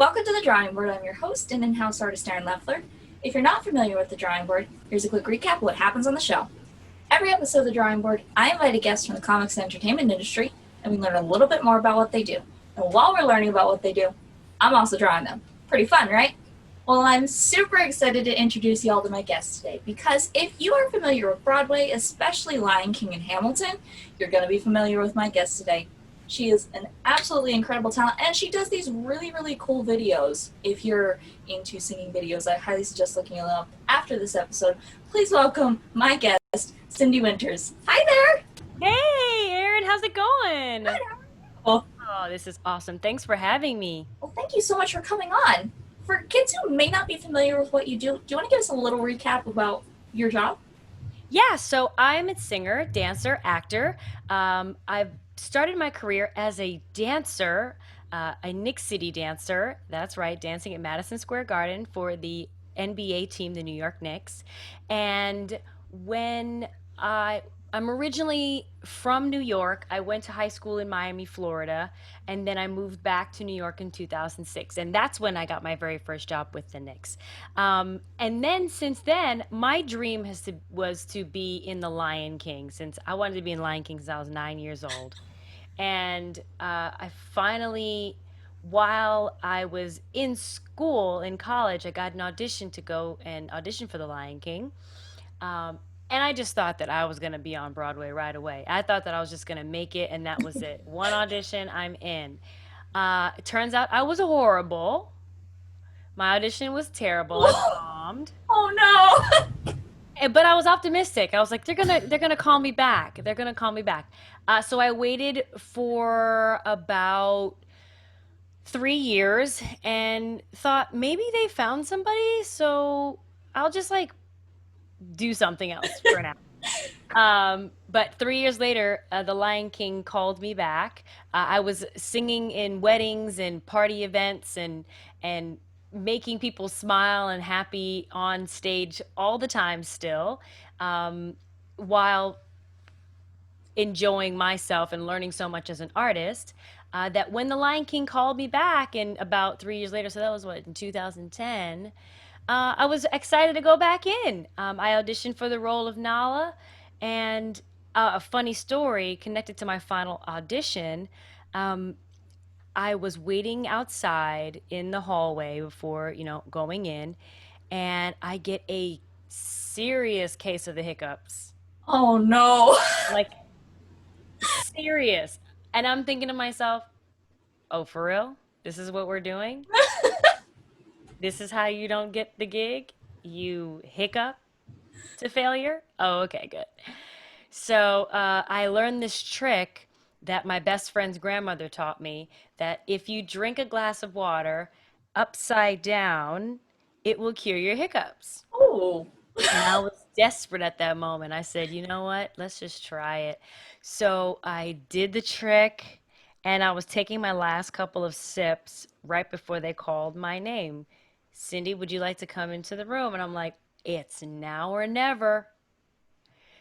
Welcome to the Drawing Board. I'm your host and in-house artist, Aaron Leffler. If you're not familiar with the Drawing Board, here's a quick recap of what happens on the show. Every episode of the Drawing Board, I invite a guest from the comics and entertainment industry, and we learn a little bit more about what they do. And while we're learning about what they do, I'm also drawing them. Pretty fun, right? Well, I'm super excited to introduce y'all to my guest today because if you are familiar with Broadway, especially Lion King and Hamilton, you're going to be familiar with my guest today. She is an absolutely incredible talent, and she does these really, really cool videos. If you're into singing videos, I highly suggest looking them up after this episode. Please welcome my guest, Syndee Winters. Hi there! Hey, Aaron, how's it going? Well, Oh, this is awesome. Thanks for having me. well, thank you so much for coming on. For kids who may not be familiar with what you do you want to give us a little recap about your job? Yeah, so I'm a singer, dancer, actor. I've started my career as a dancer, a Knick City dancer. That's right, dancing at Madison Square Garden for the NBA team, the New York Knicks. And when I I'm originally from New York. I went to high school in Miami, Florida, and then I moved back to New York in 2006. And that's when I got my very first job with the Knicks. And then since then, my dream was to be in The Lion King since I wanted to be in Lion King since I was 9 years old. And I finally, while I was in school, in college, I got an audition to go and audition for The Lion King. Um, and I just thought that I was going to be on Broadway right away. I thought that I was just going to make it, and that was it. One audition, I'm in. It turns out I was horrible. My audition was terrible. I bombed. Oh no! But I was optimistic. I was like, they're gonna call me back. They're gonna call me back. So I waited for about 3 years and thought maybe they found somebody. So I'll just like do something else for now. But 3 years later, The Lion King called me back. I was singing in weddings and party events and making people smile and happy on stage all the time still, while enjoying myself and learning so much as an artist. That when The Lion King called me back, and about 3 years later, so that was what, in 2010, I was excited to go back in. I auditioned for the role of Nala, and a funny story connected to my final audition. Um, I was waiting outside in the hallway before, going in, and I get a serious case of the hiccups. Oh no! Like, serious. And I'm thinking to myself, oh, for real? This is what we're doing? This is how you don't get the gig? You hiccup to failure? Oh, okay, good. So I learned this trick that my best friend's grandmother taught me, that if you drink a glass of water upside down, it will cure your hiccups. Oh. And I was desperate at that moment. I said, you know what? Let's just try it. So I did the trick, and I was taking my last couple of sips right before they called my name. Syndee, would you like to come into the room? And I'm like, it's now or never.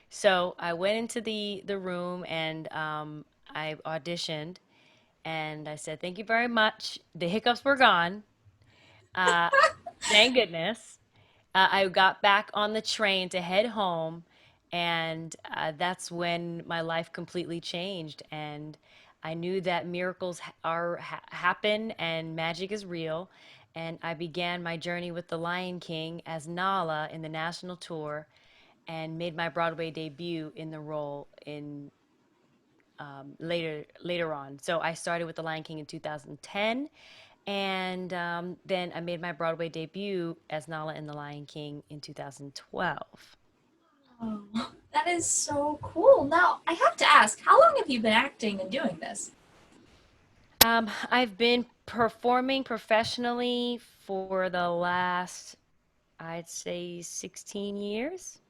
So I went into the room, and I auditioned, and I said, "Thank you very much." The hiccups were gone. Uh, thank goodness. I got back on the train to head home, and that's when my life completely changed. And I knew that miracles happen and magic is real. And I began my journey with The Lion King as Nala in the national tour, and made my Broadway debut in the role in later on. So I started with The Lion King in 2010, and then I made my Broadway debut as Nala in The Lion King in 2012. Oh, that is so cool. Now, I have to ask, how long have you been acting and doing this? I've been performing professionally for the last, I'd say, 16 years.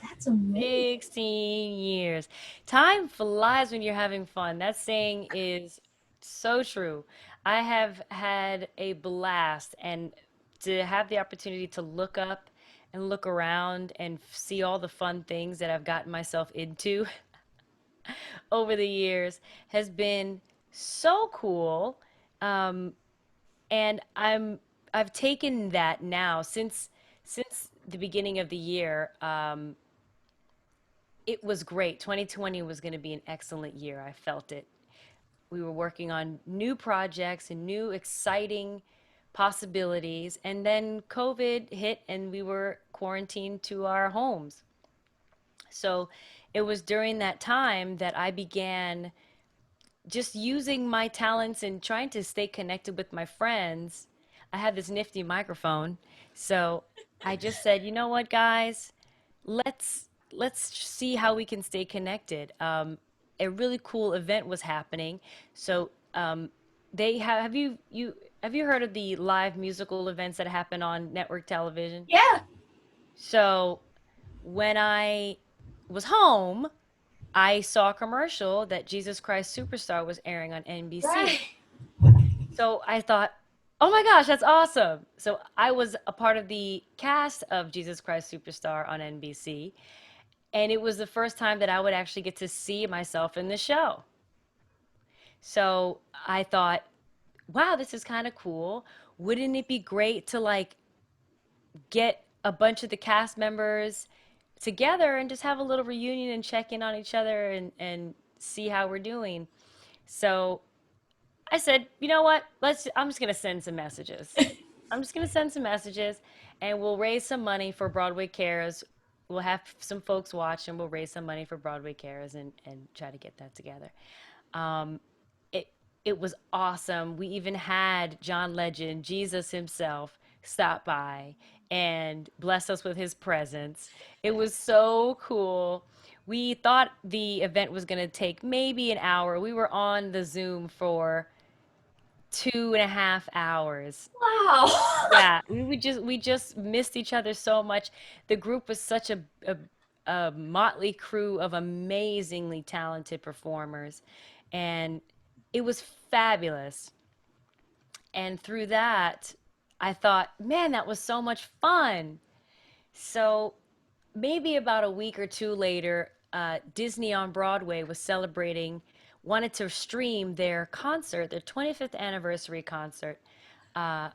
That's amazing. 16 years. Time flies when you're having fun. That saying is so true. I have had a blast, and to have the opportunity to look up and look around and see all the fun things that I've gotten myself into over the years has been so cool. And I've taken that now since the beginning of the year. It was great. 2020 was going to be an excellent year. I felt it. We were working on new projects and new exciting possibilities. And then COVID hit and we were quarantined to our homes. So it was during that time that I began just using my talents and trying to stay connected with my friends. I had this nifty microphone. So I just said, you know what, guys? Let's see how we can stay connected. A really cool event was happening. So they have you heard of the live musical events that happen on network television? Yeah, So when I was home, I saw a commercial that Jesus Christ Superstar was airing on NBC. right. So I thought, oh my gosh, that's awesome. So I was a part of the cast of Jesus Christ Superstar on NBC. And it was the first time that I would actually get to see myself in the show. So I thought, wow, this is kind of cool. Wouldn't it be great to like get a bunch of the cast members together and just have a little reunion and check in on each other and see how we're doing? So I said, you know what? I'm just gonna send some messages. I'm just gonna send some messages and we'll raise some money for Broadway Cares. We'll have some folks watch and we'll raise some money for Broadway Cares and try to get that together. Um, it it was awesome. We even had John Legend, Jesus himself, stop by and bless us with his presence. It was so cool. We thought the event was going to take maybe an hour. We were on the Zoom for 2.5 hours. Wow. Yeah, we just missed each other so much. The group was such a motley crew of amazingly talented performers, and it was fabulous. And through that, I thought, man, that was so much fun. So maybe about a week or two later, Disney on Broadway was celebrating, wanted to stream their concert, their 25th anniversary concert, uh,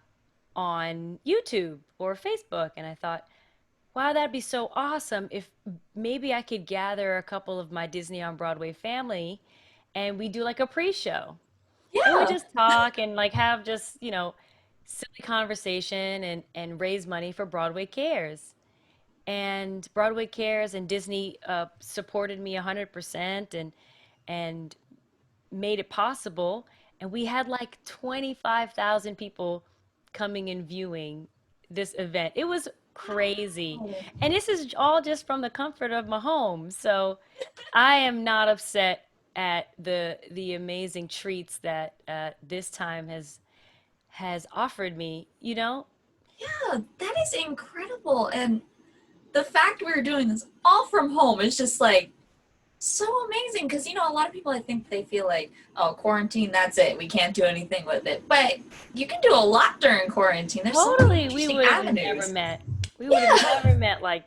on YouTube or Facebook. And I thought, wow, that'd be so awesome if maybe I could gather a couple of my Disney on Broadway family and we do like a pre-show. And we Yeah. just talk and like have just, silly conversation and raise money for Broadway Cares. And Broadway Cares and Disney supported me 100% and made it possible. And we had like 25,000 people coming and viewing this event. It was crazy. Wow. And this is all just from the comfort of my home. So I am not upset at the amazing treats that this time has offered me, you know? Yeah, that is incredible. And the fact we're doing this all from home is just like so amazing because a lot of people I think they feel like, oh, quarantine, that's it, we can't do anything with it, but you can do a lot during quarantine. There's so many Totally, we interesting would have never avenues. met. We would have Yeah. never met like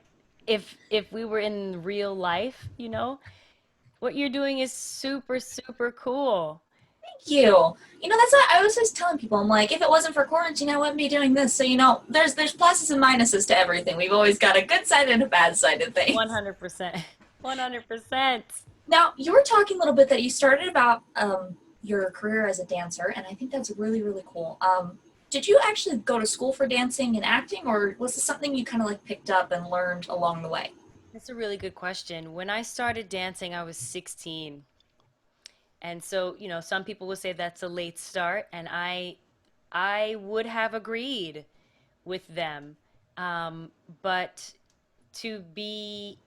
if we were in real life, you know? What you're doing is super, super cool. Thank you. That's what I was just telling people. I'm like, if it wasn't for quarantine, I wouldn't be doing this. So there's pluses and minuses to everything. We've always got a good side and a bad side of things. 100%. 100%. Now, you were talking a little bit that you started about your career as a dancer, and I think that's really, really cool. Did you actually go to school for dancing and acting, or was this something you kind of like picked up and learned along the way? That's a really good question. When I started dancing, I was 16. And so, some people would say that's a late start, and I would have agreed with them. Um, but to be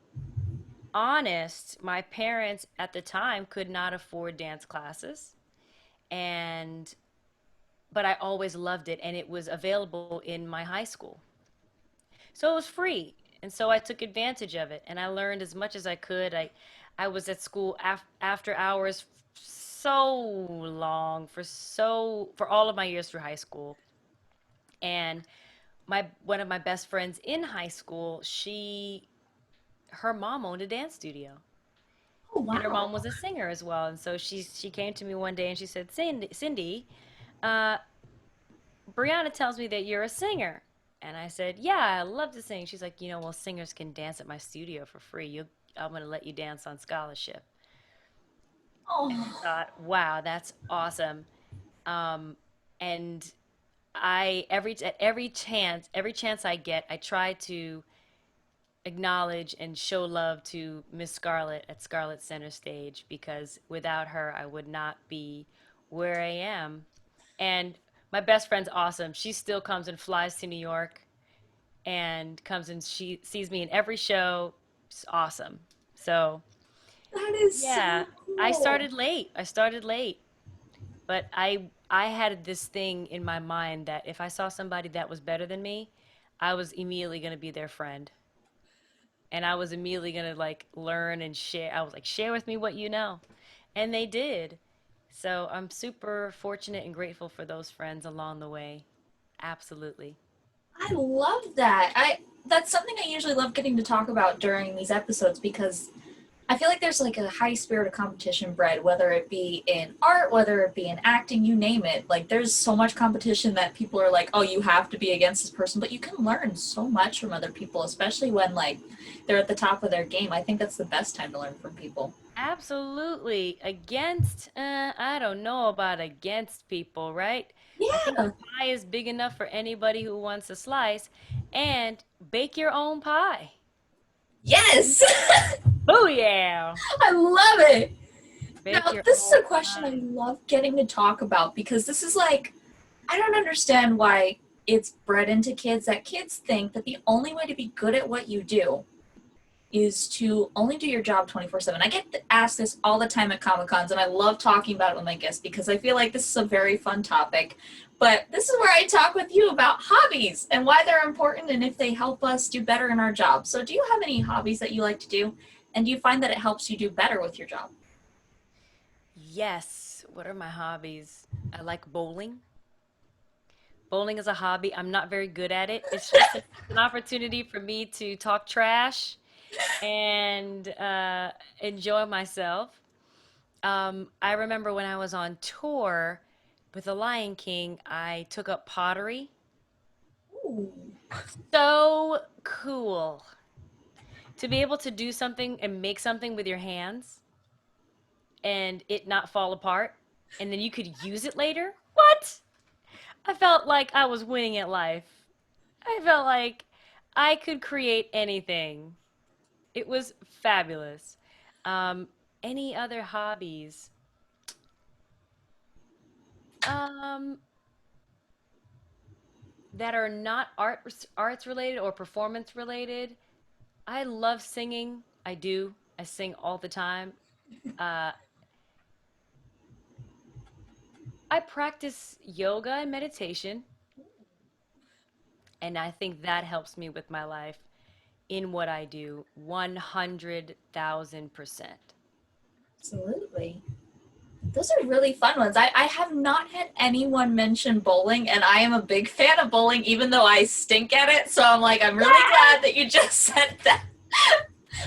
honest, my parents at the time could not afford dance classes, and but I always loved it, and it was available in my high school. So it was free. And so I took advantage of it and I learned as much as I could. I was at school after hours so long for all of my years through high school. And my one of my best friends in high school, her mom owned a dance studio. Oh, And her wow. mom was a singer as well. And so she came to me one day and she said, Cindy, uh, Brianna tells me that you're a singer. And I said, yeah, I love to sing. She's like, well, singers can dance at my studio for free. I'm going to let you dance on scholarship. Oh, Thought, wow, that's awesome. Um, and I at every chance I get, I try to acknowledge and show love to Miss Scarlett at Scarlett Center Stage because without her, I would not be where I am. And my best friend's awesome. She still comes and flies to New York and comes and she sees me in every show. It's awesome. So, that is yeah, so cool. I started late, but I had this thing in my mind that if I saw somebody that was better than me, I was immediately going to be their friend. And I was immediately going to like learn and share. I was like, share with me what you know. And they did. So I'm super fortunate and grateful for those friends along the way. Absolutely. I love that. I That's something I usually love getting to talk about during these episodes because I feel like there's like a high spirit of competition bred, whether it be in art, whether it be in acting, you name it. Like there's so much competition that people are like, oh, you have to be against this person, but you can learn so much from other people, especially when like they're at the top of their game. I think that's the best time to learn from people. Absolutely. Against, I don't know about against people, right? I think the Yeah. pie is big enough for anybody who wants a slice. And bake your own pie. Yes. Oh, yeah. I love it. Bake Now, your this is own a question I pie. love getting to talk about because this is like, I don't understand why it's bred into kids that kids think that the only way to be good at what you do is to only do your job 24/7. I get asked this all the time at Comic Cons, and I love talking about it with my guests because I feel like this is a very fun topic. But this is where I talk with you about hobbies and why they're important and if they help us do better in our job. So, do you have any hobbies that you like to do? And do you find that it helps you do better with your job? Yes. What are my hobbies? I like bowling. Bowling is a hobby. I'm not very good at it. It's an opportunity for me to talk trash and enjoy myself. I remember when I was on tour with The Lion King, I took up pottery. Ooh. So cool to be able to do something and make something with your hands and it not fall apart, and then you could use it later. What? I felt like I was winning at life. I felt like I could create anything. It was fabulous. Um, any other hobbies? Um, that are not arts related or performance related. I love singing. I do. I sing all the time. Uh, I practice yoga and meditation, and I think that helps me with my life in what I do 100,000%. Absolutely. Those are really fun ones. I have not had anyone mention bowling, and I am a big fan of bowling, even though I stink at it. So I'm like, I'm really glad that you just said that.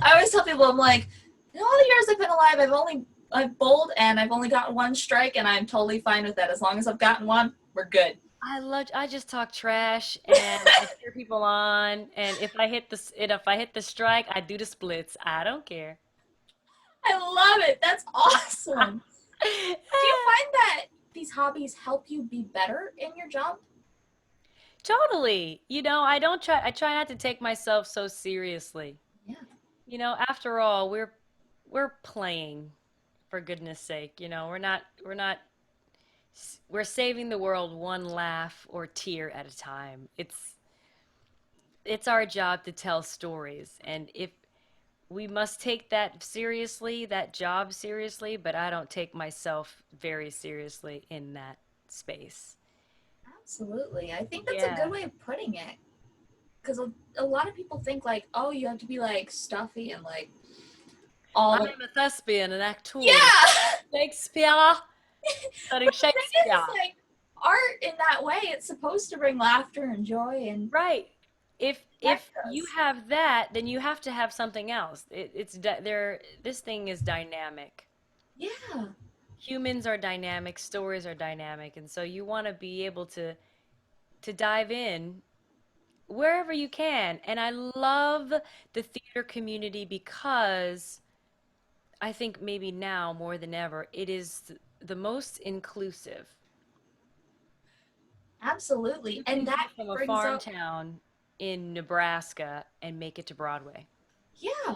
I always tell people, I'm like, in all the years I've been alive, I've bowled and I've only gotten one strike, and I'm totally fine with that. As long as I've gotten one, we're good. I just talk trash and I cheer people on. And if I hit the strike, I do the splits. I don't care. I love it. That's awesome. Do you find that these hobbies help you be better in your job? Totally. I try not to take myself so seriously. Yeah, After all, we're playing for goodness sake. We're saving the world one laugh or tear at a time. It's our job to tell stories. And if we must take that seriously, that job seriously, but I don't take myself very seriously in that space. absolutely. I think that's a good Yeah. way of putting it. Because a lot of people think like, oh, you have to be like stuffy and like all the I'm a thespian, an actor, yeah. Shakespeare, studying But the thing is, Shakespeare. like art in that way, it's supposed to bring laughter and joy, and Right. that If you does. have that, then you have to have something else. This thing is dynamic. Yeah, Humans are dynamic, stories are dynamic, and so you want to be able to to dive in wherever you can. And I love the theater community because I think maybe now more than ever, it is the most inclusive. Absolutely. You And can be that from a brings farm up, town in Nebraska and make it to Broadway. yeah,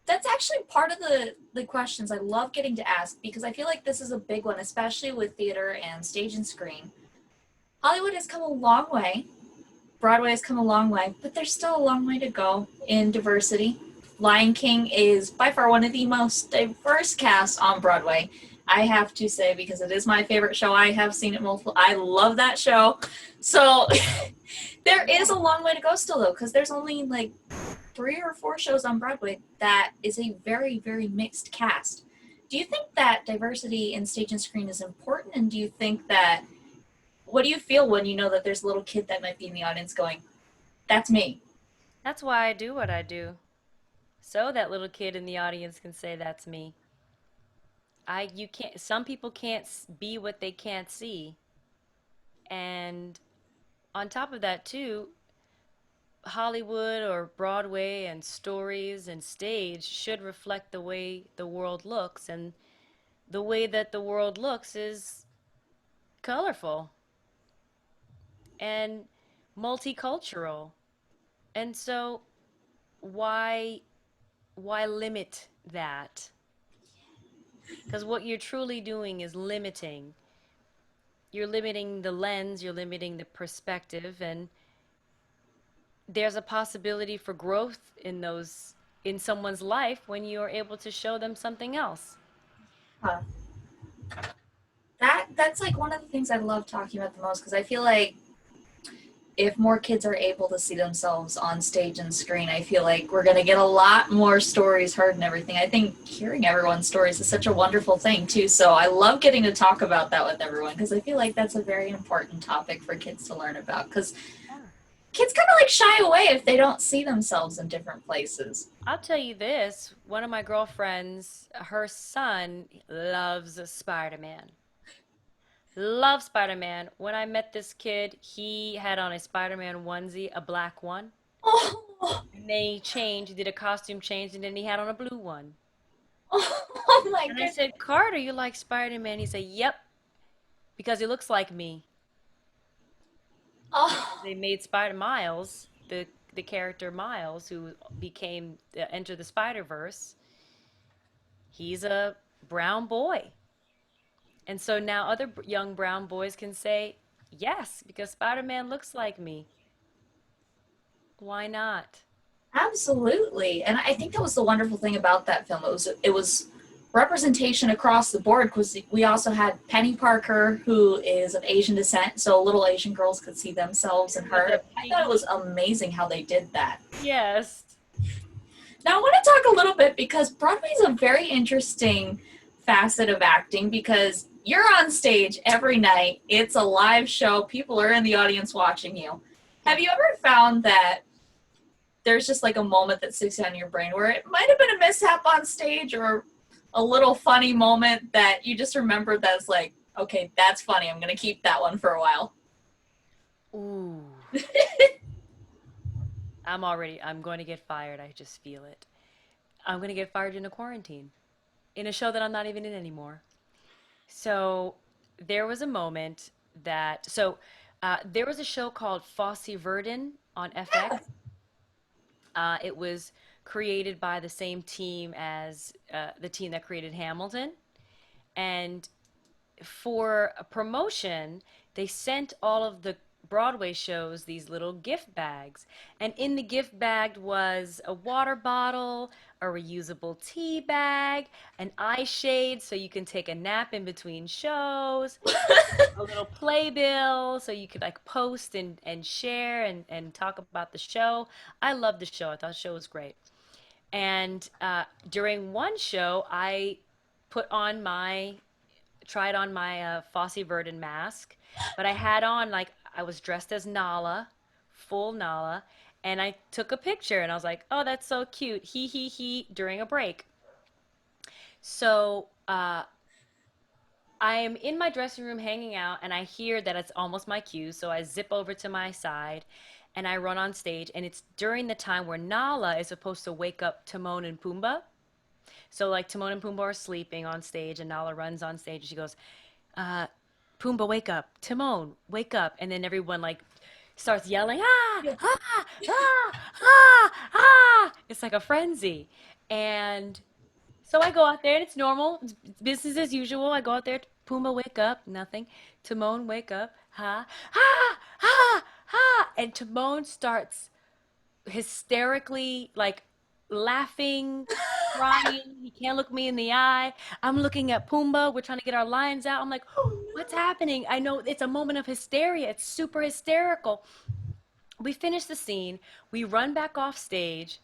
that's actually part of the questions I love getting to ask because I feel like this is a big one, especially with theater and stage and screen. Hollywood has come a long way. Broadway has come a long way, but there's still a long way to go in diversity. Lion King is by far one of the most diverse casts on Broadway. I have to say, because it is my favorite show. I have seen it multiple. I love that show. So there is a long way to go still, though, because there's only like 3 or 4 shows on Broadway that is a very, very mixed cast. Do you think that diversity in stage and screen is important? And do you think that, what do you feel when you know that there's a little kid that might be in the audience going, that's me? That's why I do what I do. So that little kid in the audience can say that's me. You can't, some people can't be what they can't see. And on top of that, too, Hollywood or Broadway and stories and stage should reflect the way the world looks. And the way that the world looks is colorful and multicultural. And so why why limit that? Because what you're truly doing is limiting. You're limiting the lens, you're limiting the perspective, and there's a possibility for growth in those in someone's life when you're able to show them something else. Uh, that's like one of the things I love talking about the most because I feel like if more kids are able to see themselves on stage and screen, I feel like we're going to get a lot more stories heard and everything. I think hearing everyone's stories is such a wonderful thing, too. So I love getting to talk about that with everyone because I feel like that's a very important topic for kids to learn about because Yeah. kids kind of like shy away if they don't see themselves in different places. I'll tell you this, one of my girlfriends, her son loves Spider-Man. Loves Spider-Man. When I met this kid, he had on a Spider-Man onesie, a black one. Oh, And they changed, did a costume change, and then he had on a blue one. oh my And I goodness. said, Carter, you like Spider-Man? He said, yep, because he looks like me. Oh, They made Spider Miles, the character Miles, who became Enter the Spider-Verse. He's a brown boy. And so now other young brown boys can say, yes, because Spider-Man looks like me. Why not? absolutely. And I think that was the wonderful thing about that film. It was representation across the board because we also had Penny Parker, who is of Asian descent, so little Asian girls could see themselves in With a her. I thought it was piggy. amazing how they did that. Yes. Now I want to talk a little bit because Broadway is a very interesting facet of acting because you're on stage every night. It's a live show. People are in the audience watching you. Have Yep. you ever found that there's just like a moment that sticks out in your brain where it might have been a mishap on stage or a little funny moment that you just remember that's like, okay, that's funny. I'm going to keep that one for a while. Ooh. I'm going to get fired. I just feel it. I'm going to get fired in a quarantine in a show that I'm not even in anymore. So there was a moment there was a show called Fosse Verde on FX. It was created by the same team as the team that created Hamilton. And for a promotion, they sent all of the Broadway shows these little gift bags. And in the gift bag was a water bottle, a reusable tea bag, an eye shade so you can take a nap in between shows, a little playbill so you could like post and share and talk about the show. I loved the show. I thought the show was great. And during one show, I put on my tried on my Fosse Verdon mask, but I had on like I was dressed as Nala, full Nala, and I took a picture and I was like, "Oh, that's so cute." He during a break. So I am in my dressing room hanging out, and I hear that it's almost my cue. So I zip over to my side and I run on stage. And it's during the time where Nala is supposed to wake up Timon and Pumbaa. So, like, Timon and Pumbaa are sleeping on stage, and Nala runs on stage. And she goes, uh, Pumbaa, wake up. Timon, wake up. And then everyone, like, starts yelling, ah, Yeah. ah, ah, ah, ah. It's like a frenzy. And so I go out there and it's normal. It's business as usual. I go out there. Puma, wake up. Nothing. Timon, wake up. Ha. Ha. Ha. Ha. And Timon starts hysterically, like, laughing, crying. He can't look me in the eye. I'm looking at Pumbaa. We're trying to get our lines out. I'm like, what's happening? I know it's a moment of hysteria. It's super hysterical. We finish the scene. We run back off stage.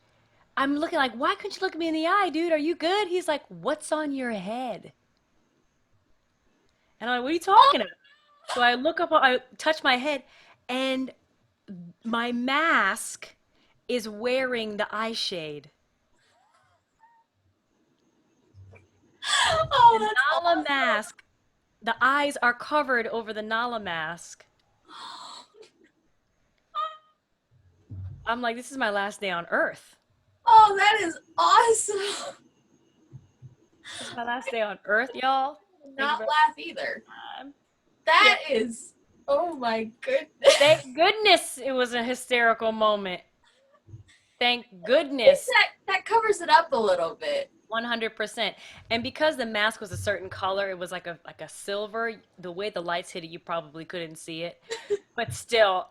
I'm looking like, why couldn't you look me in the eye, dude? Are you good? He's like, what's on your head? And I'm like, what are you talking about? So I look up, I touch my head, and my mask is wearing the eye shade. Oh, The that's Nala awesome. mask, the eyes are covered over the Nala mask. I'm like, this is my last day on Earth. Oh, that is awesome. This is my last day on Earth, y'all. Thank you Not very laugh either. much. Yeah. That is, oh my goodness. Thank goodness it was a hysterical moment. Thank I think goodness. that covers it up a little bit. 100%. And because the mask was a certain color, it was like a silver. The way the lights hit it, you probably couldn't see it. But still,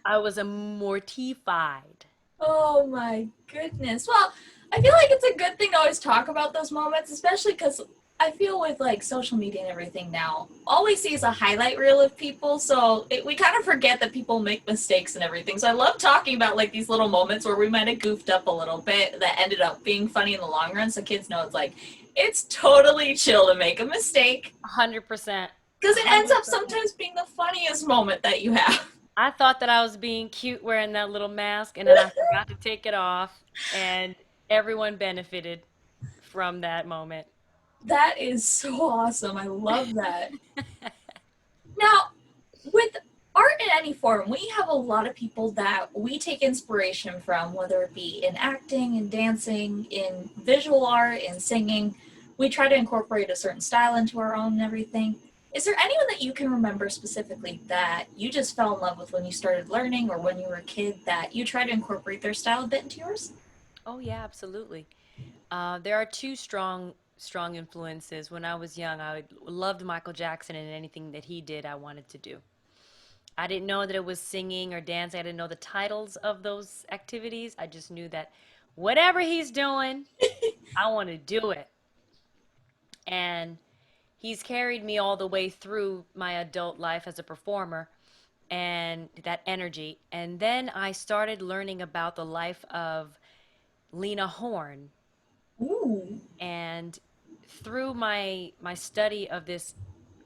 I was mortified. Oh my goodness. Well, I feel like it's a good thing to always talk about those moments, especially because I feel with like social media and everything now, all we see is a highlight reel of people. So we kind of forget that people make mistakes and everything. So I love talking about like these little moments where we might have goofed up a little bit that ended up being funny in the long run. So kids know it's like, it's totally chill to make a mistake 100%. because it ends up 100%. sometimes being the funniest moment that you have. I thought that I was being cute wearing that little mask, and then I forgot to take it off, and everyone benefited from that moment. That is so awesome. I love that. Now, with art in any form, we have a lot of people that we take inspiration from, whether it be in acting, in dancing, in visual art, in singing. We try to incorporate a certain style into our own and everything. Is there anyone that you can remember specifically that you just fell in love with when you started learning or when you were a kid that you try to incorporate their style a bit into yours? Oh yeah, absolutely. There are two strong influences. When I was young, I loved Michael Jackson, and anything that he did, I wanted to do. I didn't know that it was singing or dancing. I didn't know the titles of those activities. I just knew that whatever he's doing, I want to do it. And he's carried me all the way through my adult life as a performer and that energy. And then I started learning about the life of Lena Horne. Ooh. And through my study of this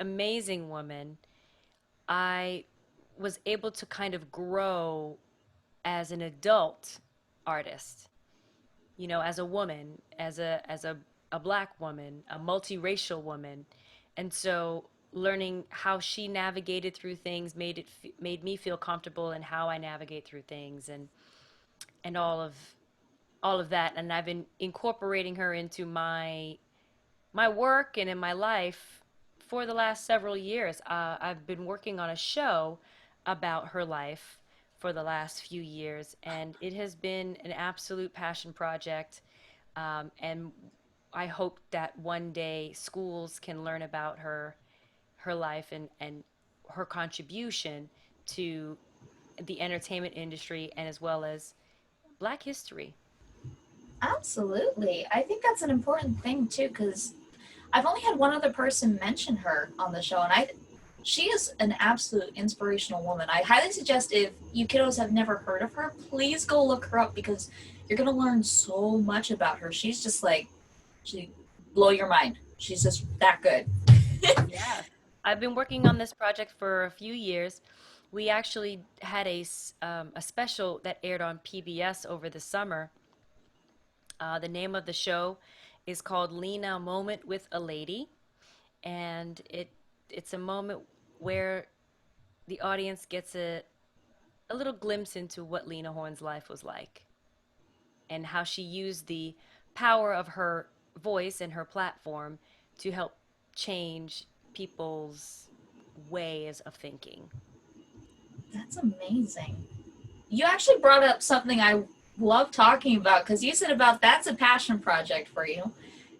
amazing woman, I was able to kind of grow as an adult artist, you know, as a woman, as a black woman, a multiracial woman. And so learning how she navigated through things made me feel comfortable in how I navigate through things, and all of that. And I've been incorporating her into my work and in my life for the last several years. I've been working on a show about her life for the last few years, and it has been an absolute passion project. And I hope that one day schools can learn about her life, and her contribution to the entertainment industry and as well as Black history. Absolutely. I think that's an important thing too, because I've only had one other person mention her on the show, and she is an absolute inspirational woman. I highly suggest if you kiddos have never heard of her, please go look her up because you're gonna learn so much about her. She's just like she blow your mind. She's just that good. Yes. I've been working on this project for a few years. We actually had a special that aired on PBS over the summer. The name of the show is called Lena Moment with a Lady. and it's a moment where the audience gets a little glimpse into what Lena Horne's life was like and how she used the power of her voice and her platform to help change people's ways of thinking. That's amazing. You actually brought up something I love talking about because you said about that's a passion project for you.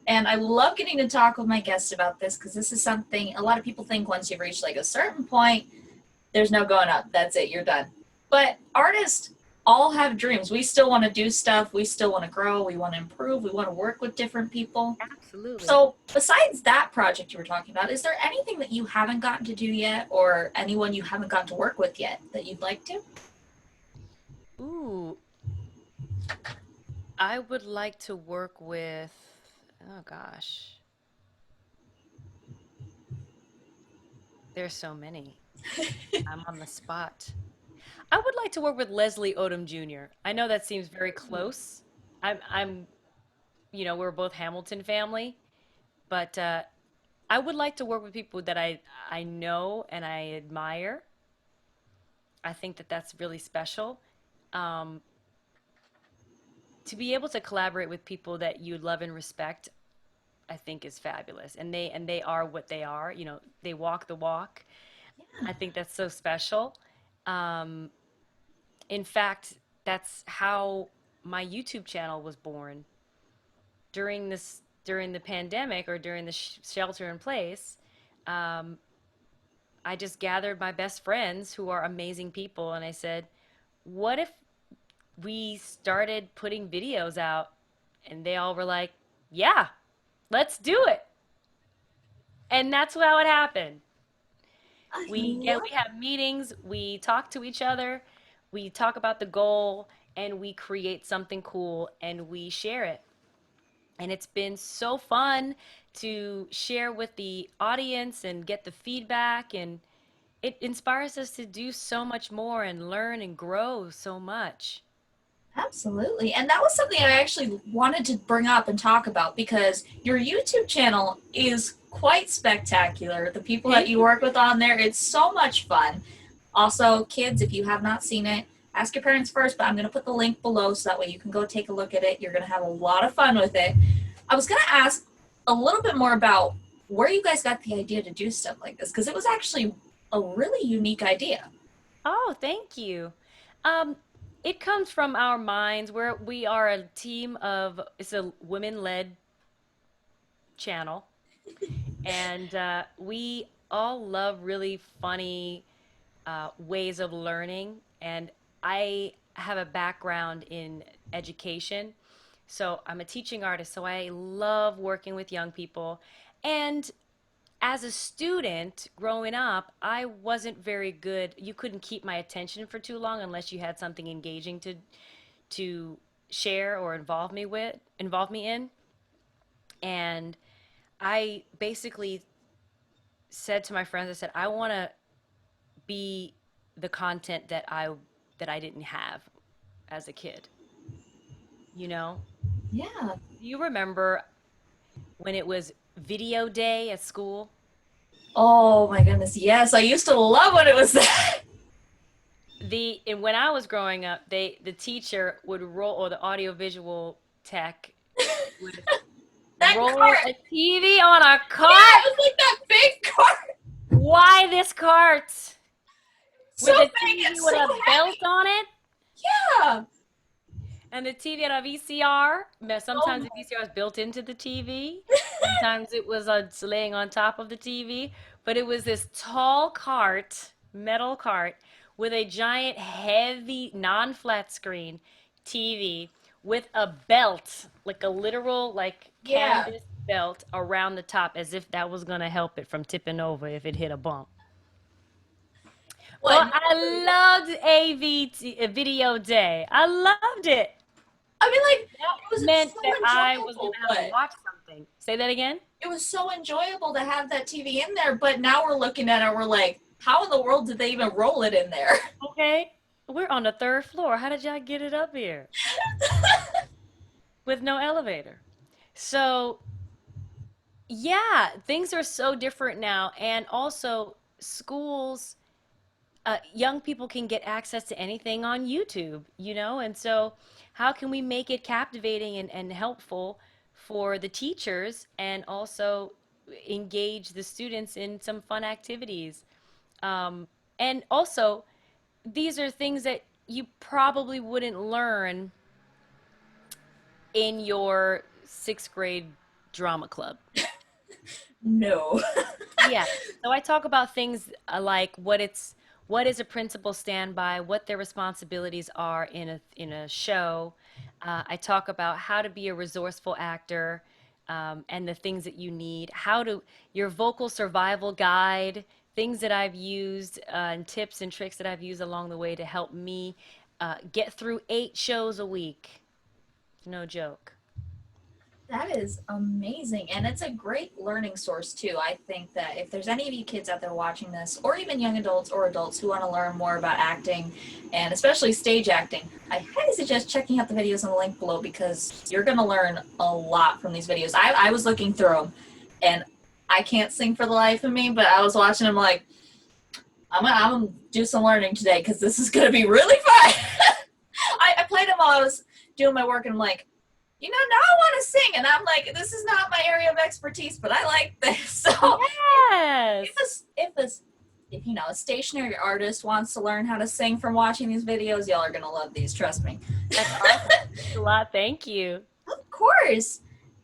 And I love getting to talk with my guests about this because this is something a lot of people think once you've reached like a certain point, there's no going up. That's it, you're done. But artists all have dreams. We still want to do stuff. We still want to grow. We want to improve. We want to work with different people. Absolutely. So, besides that project you were talking about, is there anything that you haven't gotten to do yet or anyone you haven't gotten to work with yet that you'd like to? Ooh, I would like to work with, oh gosh, there's so many. I'm on the spot. I would like to work with Leslie Odom Jr. I know that seems very close. I'm, we're both Hamilton family, but I would like to work with people that I know and I admire. I think that that's really special. Um, to be able to collaborate with people that you love and respect, I think is fabulous. And they are what they are. They walk the walk. I think that's so special. Um, in fact, that's how my YouTube channel was born during the pandemic or during the shelter in place. Um, I just gathered my best friends who are amazing people, and I said, "What if we started putting videos out?" And they all were like, "Yeah, let's do it." And that's how it happened. I We love have meetings, we talk to each other, we talk about the goal, and we create something cool and we share it. And it's been so fun to share with the audience and get the feedback, and it inspires us to do so much more and learn and grow so much. Absolutely. And that was something I actually wanted to bring up and talk about because your YouTube channel is quite spectacular. The people that Thank you you. work with on there, it's so much fun. Also, kids, if you have not seen it, ask your parents first, but I'm going to put the link below so that way you can go take a look at it. You're going to have a lot of fun with it. I was going to ask a little bit more about where you guys got the idea to do stuff like this because it was actually a really unique idea. Oh, thank you. Um, it comes from our minds where we are a team of, it's a women-led channel, and we all love really funny ways of learning. And I have a background in education. So I'm a teaching artist. So I love working with young people. And as a student growing up, I wasn't very good. You couldn't keep my attention for too long unless you had something engaging to share or involve me in. And I basically said to my friends, I said, I want to be the content that I didn't have as a kid. You know? Yeah. Do you remember when it was video day at school? Oh my goodness. Yes, I used to love when it was that. The and when I was growing up, the teacher would roll, or the audiovisual tech would That roll cart. a TV on a Yeah, cart. it was like that big cart. Why this cart So with a big and TV so with a belt heavy. on it? Yeah. And the TV had a VCR. Oh Sometimes the my. VCR was built into the TV. Sometimes it was laying on top of the TV. But it was this tall cart, metal cart, with a giant, heavy, non-flat screen TV with a belt, like a literal, like Yeah. canvas belt around the top, as if that was gonna help it from tipping over if it hit a bump. What? But No, I loved Video Day. I loved it. I mean, like, That it was meant so that I was going enjoyable, to have to but watch something. Say that again? it was so enjoyable to have that TV in there. But now we're looking at it, we're like, how in the world did they even roll it in there? Okay. We're on the third floor. How did y'all get it up here with no elevator? So, Yeah, things are so different now. And also, schools, young people can get access to anything on YouTube, you know? And so, how can we make it captivating and helpful for the teachers and also engage the students in some fun activities? Um, and also, these are things that you probably wouldn't learn in your sixth grade drama club. No. Yeah. So I talk about things like what is a principal standby, what their responsibilities are in a show. I talk about how to be a resourceful actor, and the things that you need, how to your vocal survival guide, things that I've used, and tips and tricks that I've used along the way to help me get through 8 shows a week. No joke. That is amazing. And it's a great learning source, too. I think that if there's any of you kids out there watching this, or even young adults or adults who want to learn more about acting, and especially stage acting, I highly suggest checking out the videos in the link below because you're going to learn a lot from these videos. I was looking through them, and I can't sing for the life of me, but I was watching them like, I'm gonna do some learning today because this is going to be really fun. I played them while I was doing my work, and I'm like, now I want to sing, and I'm like, this is not my area of expertise, but I like this. So Yes. if a stationary artist wants to learn how to sing from watching these videos, y'all are gonna love these. Trust me. That's awesome. Thanks a lot. Thank you. Of course.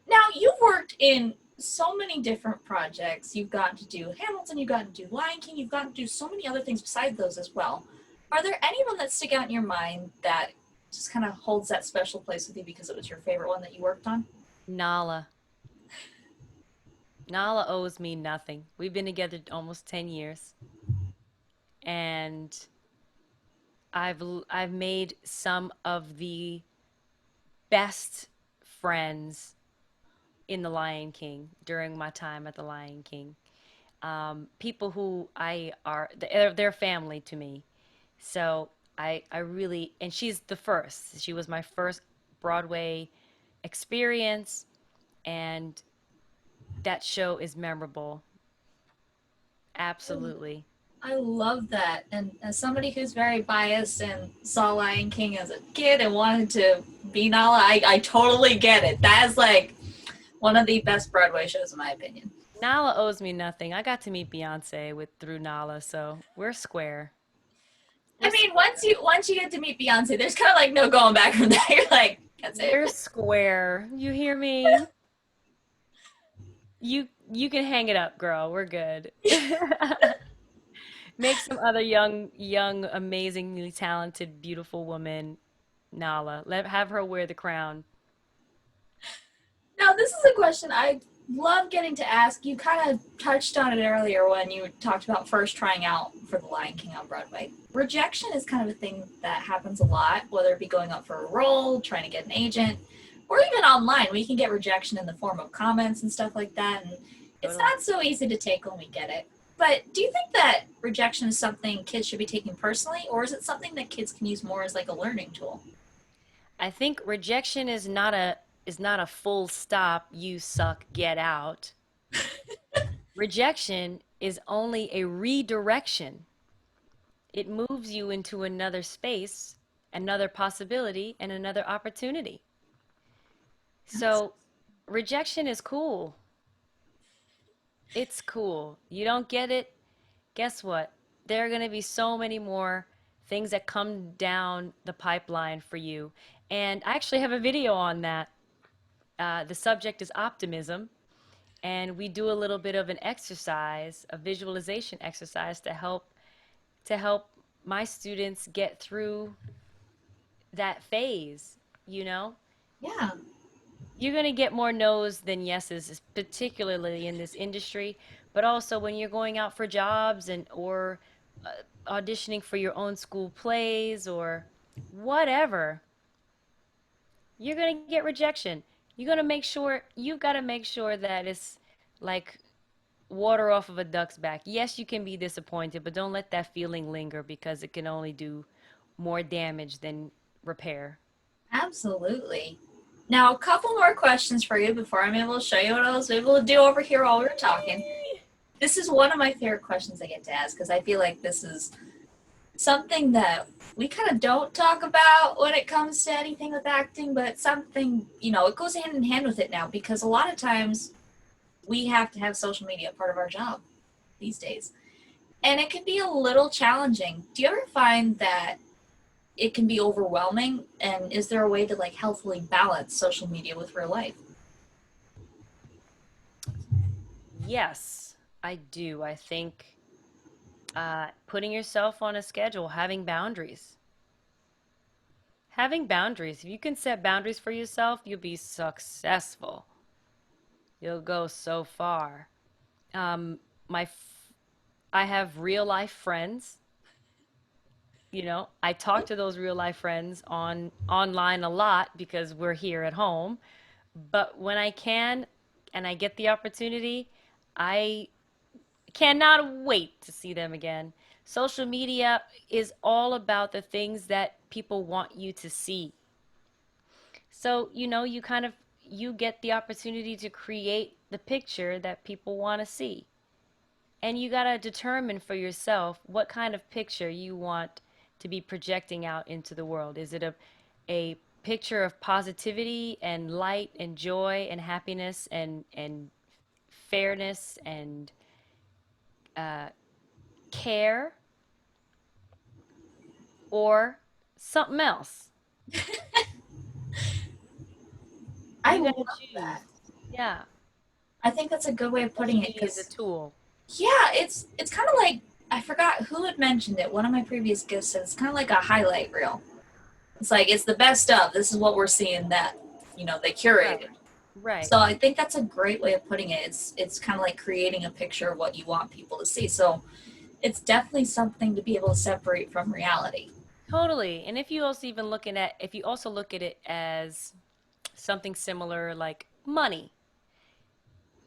Now you've worked in so many different projects. You've gotten to do Hamilton. You've gotten to do Lion King. You've gotten to do so many other things besides those as well. Are there any of them that stick out in your mind that just kind of holds that special place with you because it was your favorite one that you worked on? Nala. Nala owes me nothing. We've been together almost 10 years, and I've made some of the best friends in The Lion King during my time at The Lion King. People who they're family to me. So I really, and she's the first. She was my first Broadway experience, and that show is memorable. Absolutely. I love that. And as somebody who's very biased and saw Lion King as a kid and wanted to be Nala, I totally get it. That is like one of the best Broadway shows, in my opinion. Nala owes me nothing. I got to meet Beyonce with through Nala, so we're square. We're I mean, square. once you get to meet Beyonce, there's kind of like no going back from that. You're like, that's it. We're square. You hear me? You can hang it up, girl. We're good. Make some other young, amazingly talented, beautiful woman, Nala. Have her wear the crown. Now, this is a question I love getting to ask. You kind of touched on it earlier when you talked about first trying out for The Lion King on Broadway. Rejection is kind of a thing that happens a lot, whether it be going up for a role, trying to get an agent, or even online. We can get rejection in the form of comments and stuff like that, and it's Totally. not so easy to take when we get it. But do you think that rejection is something kids should be taking personally, or is it something that kids can use more as like a learning tool? I think rejection is not a full stop, you suck, get out. Rejection is only a redirection. It moves you into another space, another possibility, and another opportunity. So, rejection is cool. It's cool. You don't get it? Guess what? There are going to be so many more things that come down the pipeline for you. And I actually have a video on that. The subject is optimism, and we do a little bit of an exercise, a visualization exercise to help my students get through that phase, you know? Yeah. You're going to get more no's than yeses, particularly in this industry, but also when you're going out for jobs and or auditioning for your own school plays or whatever, you're going to get rejection. You've got to make sure that it's like water off of a duck's back. Yes, you can be disappointed, but don't let that feeling linger because it can only do more damage than repair. Absolutely. Now, a couple more questions for you before I'm able to show you what I was able to do over here while we were talking. Whee! This is one of my favorite questions I get to ask because I feel like this is something that we kind of don't talk about when it comes to anything with acting, but it's something, it goes hand in hand with it now because a lot of times we have to have social media part of our job these days. And it can be a little challenging. Do you ever find that it can be overwhelming? And is there a way to like healthfully balance social media with real life? Yes, I do. I think putting yourself on a schedule, having boundaries. Having boundaries. If you can set boundaries for yourself, you'll be successful. You'll go so far. Um, I have real life friends. I talk to those real life friends online a lot because we're here at home. But when I can and I get the opportunity, I cannot wait to see them again. Social media is all about the things that people want you to see. So, you get the opportunity to create the picture that people want to see. And you got to determine for yourself what kind of picture you want to be projecting out into the world. Is it a picture of positivity and light and joy and happiness and fairness and uh, care, or something else? I You got love to choose. that. Yeah. I think that's a good way of putting Social it media is a because, tool. yeah, it's kind of like I forgot who had mentioned it. One of my previous guests said it's kind of like a highlight reel. It's like it's the best of. This is what we're seeing that they Right. curated. Right. So I think that's a great way of putting it. It's kind of like creating a picture of what you want people to see. So it's definitely something to be able to separate from reality. Totally. And if you also look at it as something similar like money,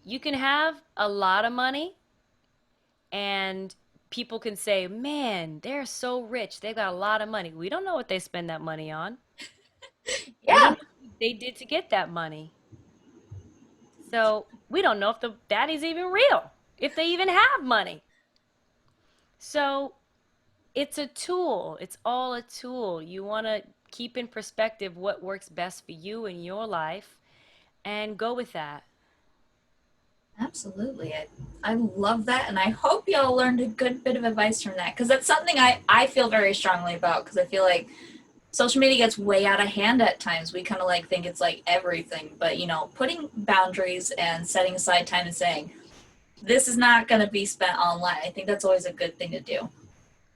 you can have a lot of money and people can say, man, they're so rich. They've got a lot of money. We don't know what they spend that money on. We don't Yeah, know what they did to get that money. So we don't know if the daddy's even real, if they even have money. So it's a tool. It's all a tool. You want to keep in perspective what works best for you in your life and go with that. absolutely. I love that, and I hope y'all learned a good bit of advice from that because that's something I feel very strongly about because I feel like social media gets way out of hand at times. We kind of like think it's like everything, but putting boundaries and setting aside time and saying this is not going to be spent online. I think that's always a good thing to do.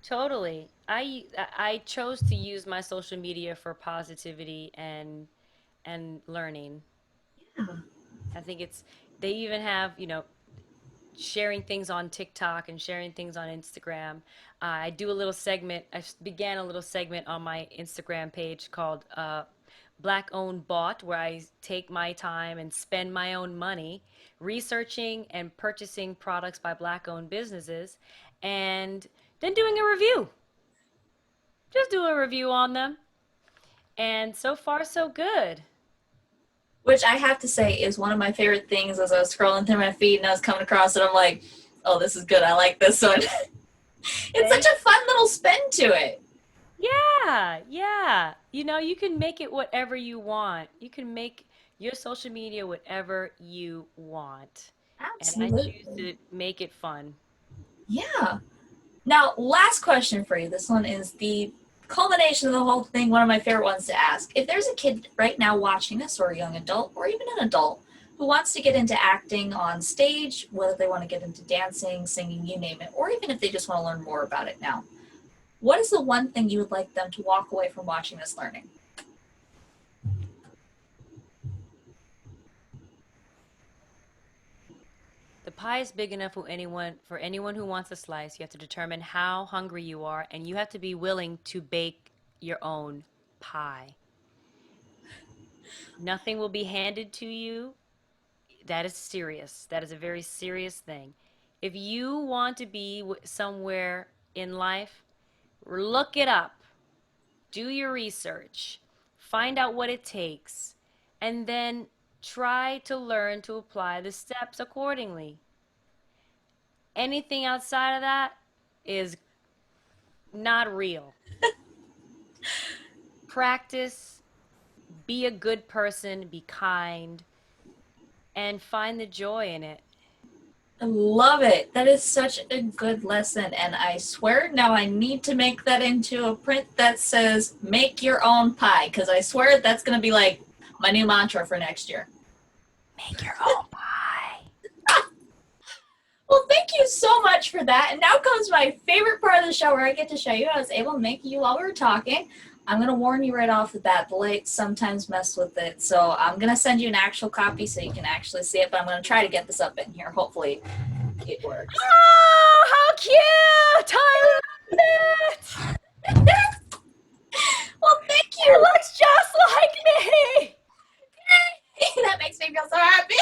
Totally. I chose to use my social media for positivity and learning. Yeah. I think they even have, sharing things on TikTok and sharing things on Instagram. I do a little segment. Began a little segment on my Instagram page called Black Owned Bought, where I take my time and spend my own money researching and purchasing products by Black owned businesses and then doing a review. Just do a review on them. And so far, so good. Which I have to say is one of my favorite things as I was scrolling through my feed and I was coming across it. I'm like, oh, this is good. I like this one. It's such Thank a fun little spin to it. Yeah, yeah. You can make it whatever you want. You can make your social media whatever you want. And I choose Absolutely. to make it fun. Yeah. Now, last question for you. This one is the culmination of the whole thing, one of my favorite ones to ask. If there's a kid right now watching this, or a young adult, or even an adult, who wants to get into acting on stage, whether they want to get into dancing, singing, you name it, or even if they just want to learn more about it now, what is the one thing you would like them to walk away from watching this learning? The pie is big enough for anyone who wants a slice. You have to determine how hungry you are, and you have to be willing to bake your own pie. Nothing will be handed to you. That is serious. That is a very serious thing. If you want to be somewhere in life, look it up. Do your research. Find out what it takes. and then try to learn to apply the steps accordingly. Anything outside of that is not real. Practice, be a good person, be kind, and find the joy in it. I love it. That is such a good lesson. And I swear now I need to make that into a print that says, make your own pie. Because I swear that's going to be like my new mantra for next year. Make your own pie. Well, thank you so much for that. And now comes my favorite part of the show where I get to show you I was able to make you while we were talking. I'm going to warn you right off the bat, the lights sometimes mess with it. So I'm going to send you an actual copy so you can actually see it. But I'm going to try to get this up in here. Hopefully it works. Oh, how cute! I love it! Well, thank It you. looks just like me! That makes me feel so happy.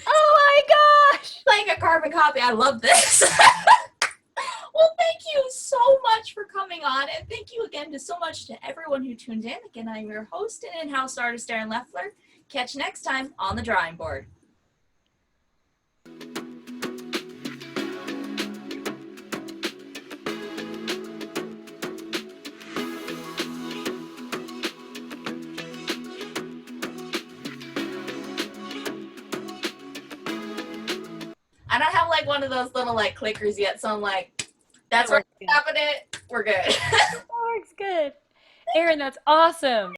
Oh my gosh! Like a carbon copy. I love this. Well, thank you so much for coming on, and thank you again so much to everyone who tuned in. Again, I'm your host and in-house artist, Erin Leffler. Catch you next time on the drawing board. I don't have like one of those little like clickers yet, so I'm like, that's where I'm stopping it. We're good. That works good. Erin, that's awesome.